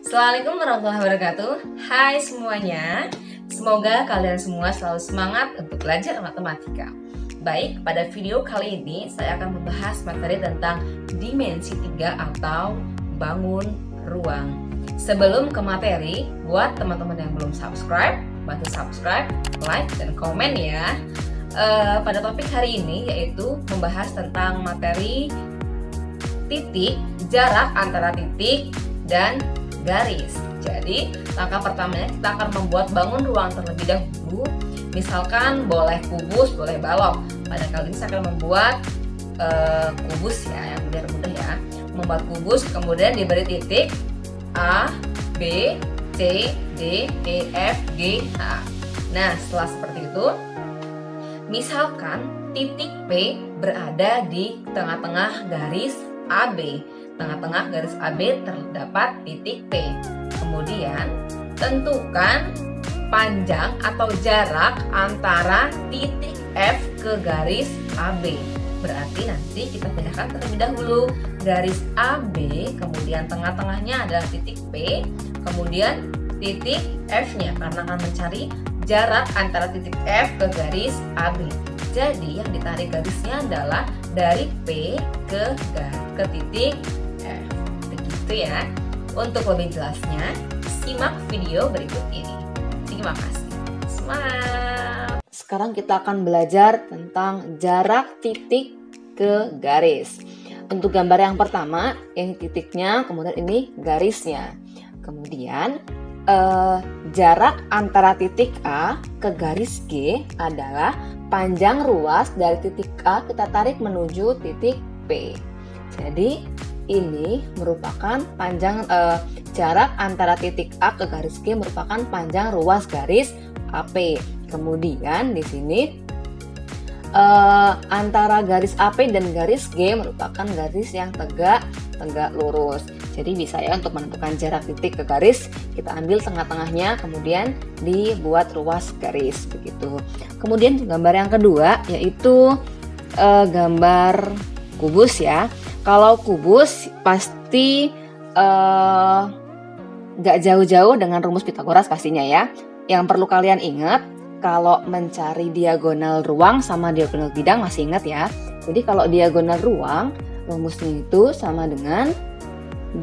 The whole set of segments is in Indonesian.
Assalamualaikum warahmatullahi wabarakatuh. Hai semuanya. Semoga kalian semua selalu semangat untuk belajar matematika. Baik, pada video kali ini saya akan membahas materi tentang dimensi 3 atau bangun ruang. Sebelum ke materi, buat teman-teman yang belum subscribe, bantu subscribe, like, dan komen ya. Pada topik hari ini yaitu membahas tentang materi titik, jarak antara titik dan garis. Jadi langkah pertamanya kita akan membuat bangun ruang terlebih dahulu. Misalkan boleh kubus, boleh balok. Pada kali ini saya akan membuat kubus ya, yang biar mudah ya. Membuat kubus, kemudian diberi titik A, B, C, D, E, F, G, H. Nah, setelah seperti itu, misalkan titik P berada di tengah-tengah garis AB. Tengah-tengah garis AB terdapat titik P. Kemudian tentukan panjang atau jarak antara titik F ke garis AB. Berarti nanti kita pindahkan terlebih dahulu garis AB, kemudian tengah-tengahnya adalah titik P, kemudian titik F-nya karena akan mencari jarak antara titik F ke garis AB. Jadi yang ditarik garisnya adalah dari P ke titik F. Begitu ya. Untuk lebih jelasnya, simak video berikut ini. Terima kasih. Semangat. Sekarang kita akan belajar tentang jarak titik ke garis. Untuk gambar yang pertama, ini titiknya, kemudian ini garisnya. Kemudian jarak antara titik A ke garis G adalah panjang ruas dari titik A kita tarik menuju titik P. Jadi ini merupakan panjang jarak antara titik A ke garis G merupakan panjang ruas garis AP. Kemudian di sini antara garis AP dan garis G merupakan garis yang tegak lurus. Jadi bisa ya untuk menentukan jarak titik ke garis, kita ambil tengah-tengahnya, kemudian dibuat ruas garis begitu. Kemudian gambar yang kedua yaitu gambar kubus ya. Kalau kubus pasti gak jauh-jauh dengan rumus Pitagoras pastinya ya. Yang perlu kalian ingat, kalau mencari diagonal ruang sama diagonal bidang masih ingat ya. Jadi kalau diagonal ruang, rumusnya itu sama dengan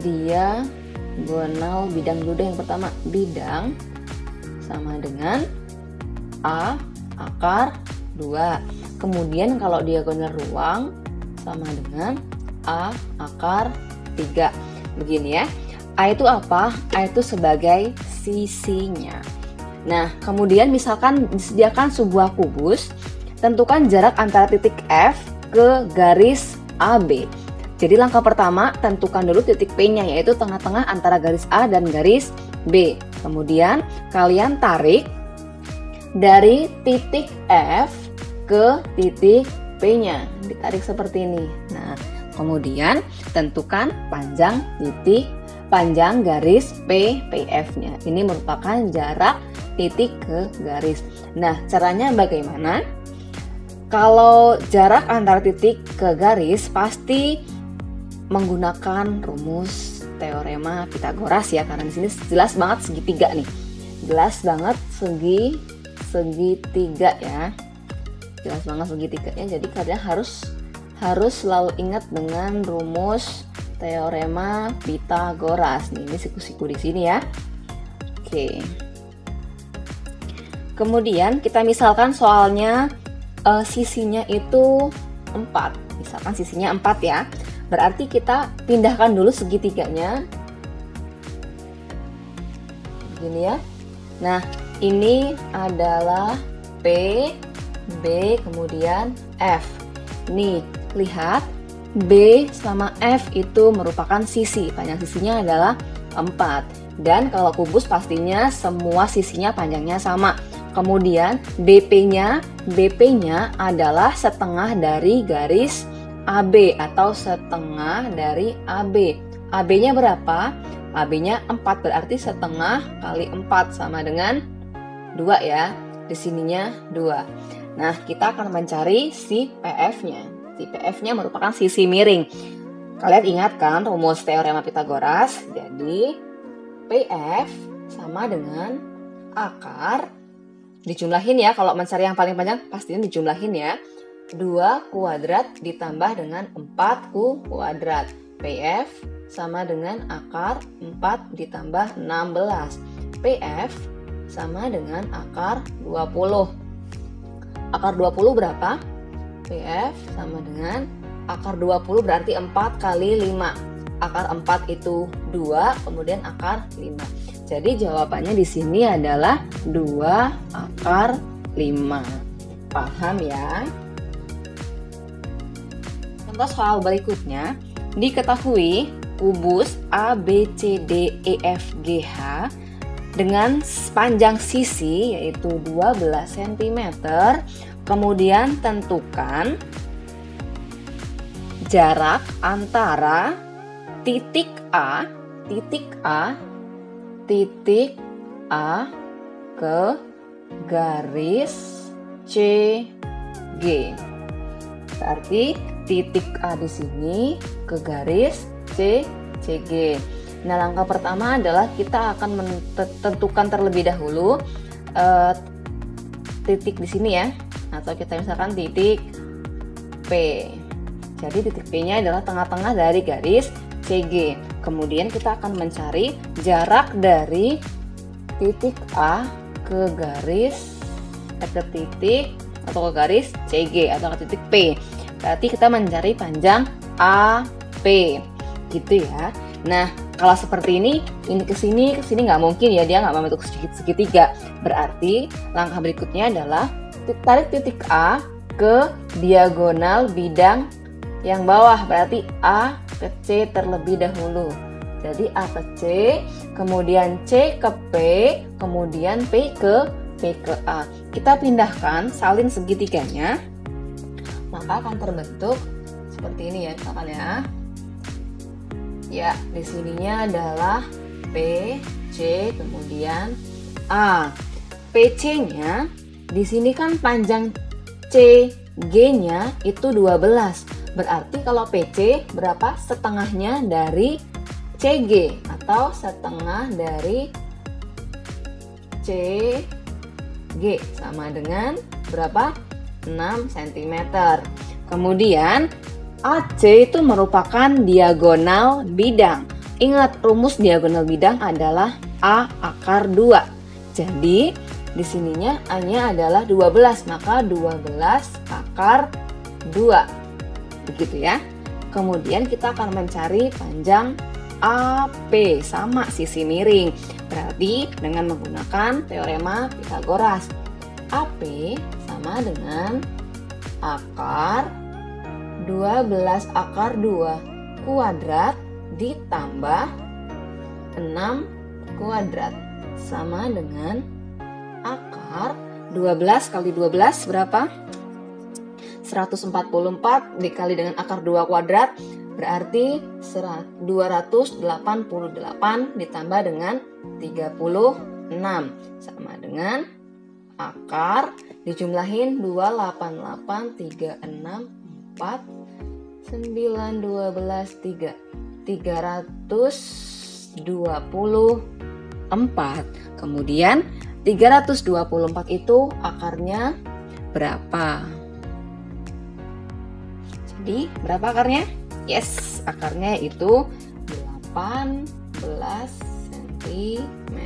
diagonal bidang dulu deh yang pertama. Bidang sama dengan A akar 2. Kemudian kalau diagonal ruang sama dengan A akar 3. Begini ya. A itu apa? A itu sebagai sisinya. Nah, kemudian misalkan disediakan sebuah kubus, tentukan jarak antara titik F ke garis AB. Jadi langkah pertama, tentukan dulu titik P-nya, yaitu tengah-tengah antara garis A dan garis B. Kemudian kalian tarik dari titik F ke titik P-nya, ditarik seperti ini. Nah, kemudian tentukan panjang garis PF-nya. Ini merupakan jarak titik ke garis. Nah, caranya bagaimana? Kalau jarak antara titik ke garis pasti menggunakan rumus teorema Pitagoras ya, karena di sini jelas banget segitiga nih. Jelas banget segitiga ya. Jelas banget segitiganya. Jadi kalian harus selalu ingat dengan rumus teorema Pitagoras. Nih, ini siku-siku di sini ya. Oke. Kemudian kita misalkan soalnya sisinya itu 4. Misalkan sisinya 4 ya. Berarti kita pindahkan dulu segitiganya. Begini ya. Nah, ini adalah P, B, kemudian F. Nih, lihat B sama F itu merupakan sisi. Panjang sisinya adalah 4. Dan kalau kubus pastinya semua sisinya panjangnya sama. Kemudian BP-nya adalah setengah dari garis AB atau setengah dari AB. AB-nya berapa? AB-nya 4, berarti setengah kali 4 sama dengan 2 ya. Di sininya 2. Nah, kita akan mencari si PF-nya. Si PF-nya merupakan sisi miring. Kalian ingat kan rumus teorema Pitagoras? Jadi PF sama dengan akar, dijumlahin ya, kalau mencari yang paling panjang pastinya dijumlahin ya. 2 kuadrat ditambah dengan 4 kuadrat. PF sama dengan akar 4 ditambah 16. PF sama dengan akar 20. Akar 20 berapa? PF sama dengan akar 20 berarti 4 kali 5. Akar 4 itu 2, kemudian akar 5. Jadi jawabannya di sini adalah 2 akar 5. Paham ya? Contoh soal berikutnya, diketahui kubus ABCDEFGH dengan panjang sisi yaitu 12 cm, kemudian tentukan jarak antara titik A ke garis CG. Berarti titik A di sini ke garis CG. Nah, langkah pertama adalah kita akan menentukan terlebih dahulu titik di sini ya, atau kita misalkan titik P. Jadi titik P-nya adalah tengah-tengah dari garis CG. Kemudian kita akan mencari jarak dari titik A ke garis ke titik atau ke garis CG atau ke titik P. Berarti kita mencari panjang AP, gitu ya. Nah, kalau seperti ini ke sini nggak mungkin ya, dia nggak membentuk segitiga. Berarti langkah berikutnya adalah tarik titik A ke diagonal bidang yang bawah. Berarti A ke C terlebih dahulu. Jadi A ke C, kemudian C ke P, kemudian P ke A. Kita pindahkan salin segitiganya, maka akan terbentuk seperti ini ya, misalkan ya. Ya, di sininya adalah P, C, kemudian A. PC-nya di sini kan panjang CG-nya itu 12. Berarti kalau PC berapa? Setengahnya dari CG atau setengah dari CG sama dengan berapa? 6 cm. Kemudian AC itu merupakan diagonal bidang. Ingat, rumus diagonal bidang adalah A akar 2. Jadi di sininya A-nya adalah 12, maka 12 akar 2. Begitu ya. Kemudian kita akan mencari panjang AP sama sisi miring. Berarti dengan menggunakan teorema Pythagoras, AP sama dengan akar 12 akar 2 kuadrat ditambah 6 kuadrat sama dengan akar 12 kali 12 berapa? 144 dikali dengan akar 2 kuadrat berarti 288 ditambah dengan 36 sama dengan akar dijumlahin 288 36 4 9 12 3 324. Kemudian 324 itu akarnya berapa? Jadi berapa akarnya? Yes, akarnya itu 18 cm.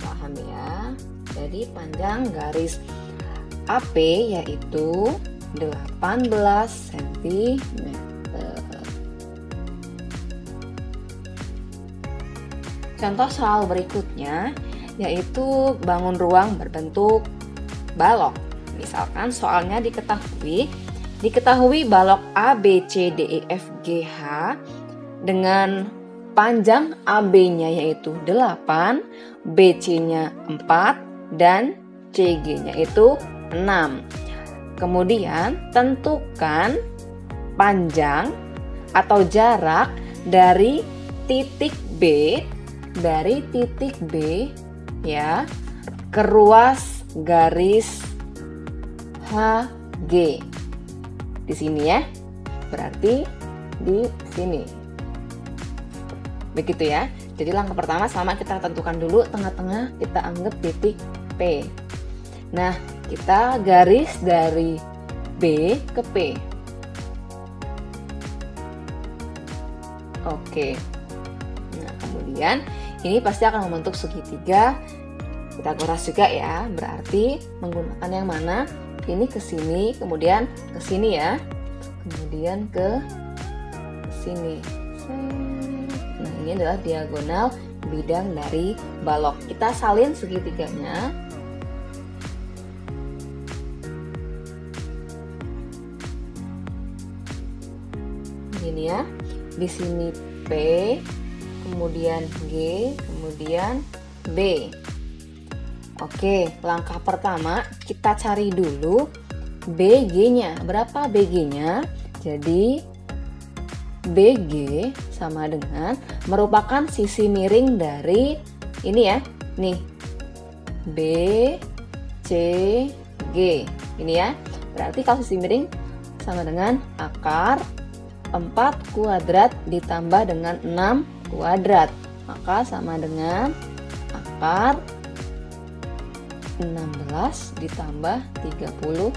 Paham ya? Jadi panjang garis AP yaitu 18 cm. Contoh soal berikutnya yaitu bangun ruang berbentuk balok. Misalkan soalnya diketahui balok A, B, C, D, E, F, G, H dengan panjang AB-nya yaitu 8, BC-nya 4 dan CG-nya itu 6. Kemudian tentukan panjang atau jarak dari titik B ya ke ruas garis HG. Di sini ya. Berarti di sini. Begitu ya. Jadi langkah pertama sama kita tentukan dulu tengah-tengah, kita anggap titik P. Nah, kita garis dari B ke P. Oke. Nah, kemudian ini pasti akan membentuk segitiga. Kita goras juga ya. Berarti menggunakan yang mana? Ini ke sini, kemudian ke sini ya. Kemudian ke sini. Nah, ini adalah diagonal bidang dari balok. Kita salin segitiganya. Ini ya. Di sini P, kemudian G, kemudian B. Oke, langkah pertama kita cari dulu BG-nya. Berapa BG-nya? Jadi BG sama dengan merupakan sisi miring dari ini ya. Nih. B, C, G. Ini ya. Berarti kalau sisi miring sama dengan akar 4 kuadrat ditambah dengan 6 kuadrat. Maka sama dengan akar 16 ditambah 36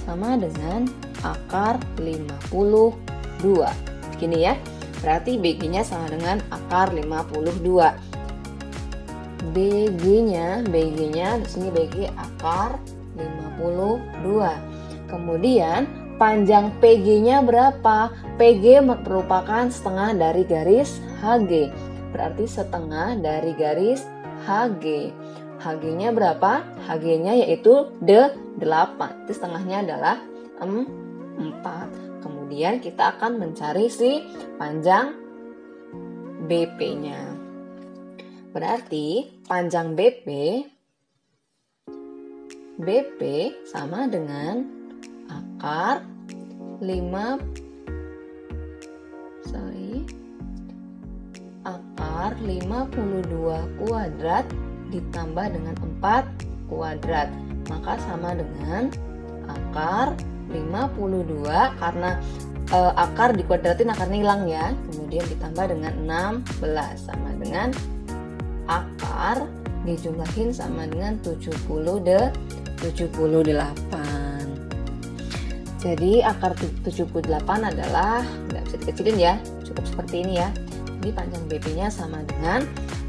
sama dengan akar 52. Gini ya. Berarti BG-nya sama dengan akar 52. BG-nya di sini BG akar 52. Kemudian panjang PG-nya berapa? PG merupakan setengah dari garis HG. Berarti setengah dari garis HG. HG-nya berapa? HG-nya yaitu 8. Itu setengahnya adalah 4. Kemudian kita akan mencari si panjang BP-nya. Berarti panjang BP sama dengan akar 52 kuadrat ditambah dengan 4 kuadrat. Maka sama dengan akar 52 karena akar dikuadratin akarnya hilang ya. Kemudian ditambah dengan 16 sama dengan akar dijumlahin sama dengan 78. Jadi akar 78 adalah, nggak bisa dikecilin ya, cukup seperti ini ya. Jadi panjang BP-nya sama dengan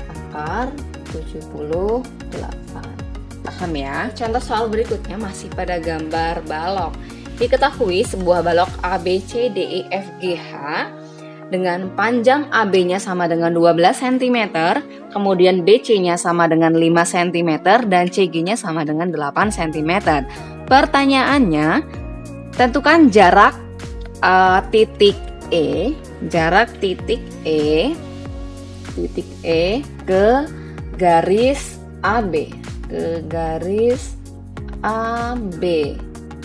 akar 78. Paham ya? Contoh soal berikutnya masih pada gambar balok. Diketahui sebuah balok ABCDEFGH dengan panjang AB-nya sama dengan 12 cm, kemudian BC-nya sama dengan 5 cm, dan CG-nya sama dengan 8 cm. Pertanyaannya, tentukan jarak titik E ke garis AB,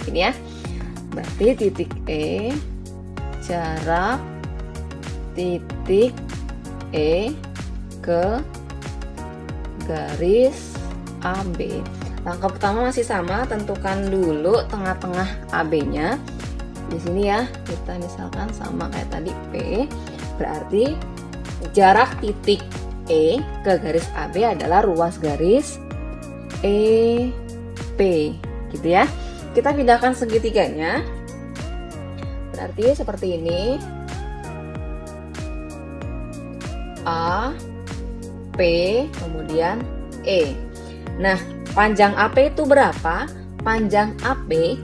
ini ya. Berarti titik E, jarak titik E ke garis AB. Langkah pertama masih sama, tentukan dulu tengah-tengah AB-nya. Di sini ya, kita misalkan sama kayak tadi P. Berarti jarak titik E ke garis AB adalah ruas garis EP, gitu ya. Kita pindahkan segitiganya. Berarti seperti ini. A, P, kemudian E. Nah, panjang AP itu berapa? Panjang AP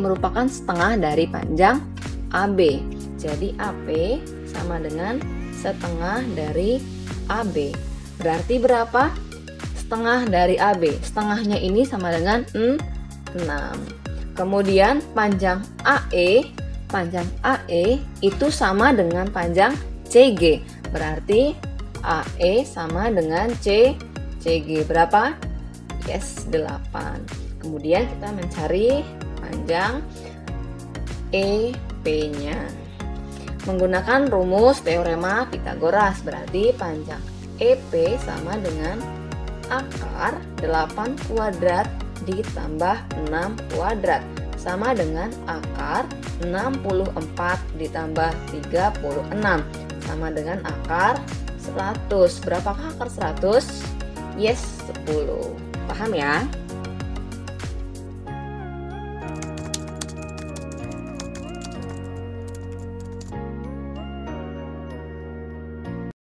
merupakan setengah dari panjang AB. Jadi AP sama dengan setengah dari AB. Berarti berapa? Setengah dari AB. Setengahnya ini sama dengan 6. Kemudian panjang AE itu sama dengan panjang CG. Berarti AE sama dengan CG berapa? Yes, 8. Kemudian kita mencari panjang EP-nya. Menggunakan rumus teorema Pythagoras, berarti panjang EP sama dengan akar 8 kuadrat ditambah 6 kuadrat sama dengan akar 64 ditambah 36 sama dengan akar 100. Berapakah akar 100? Yes, 10. Paham ya?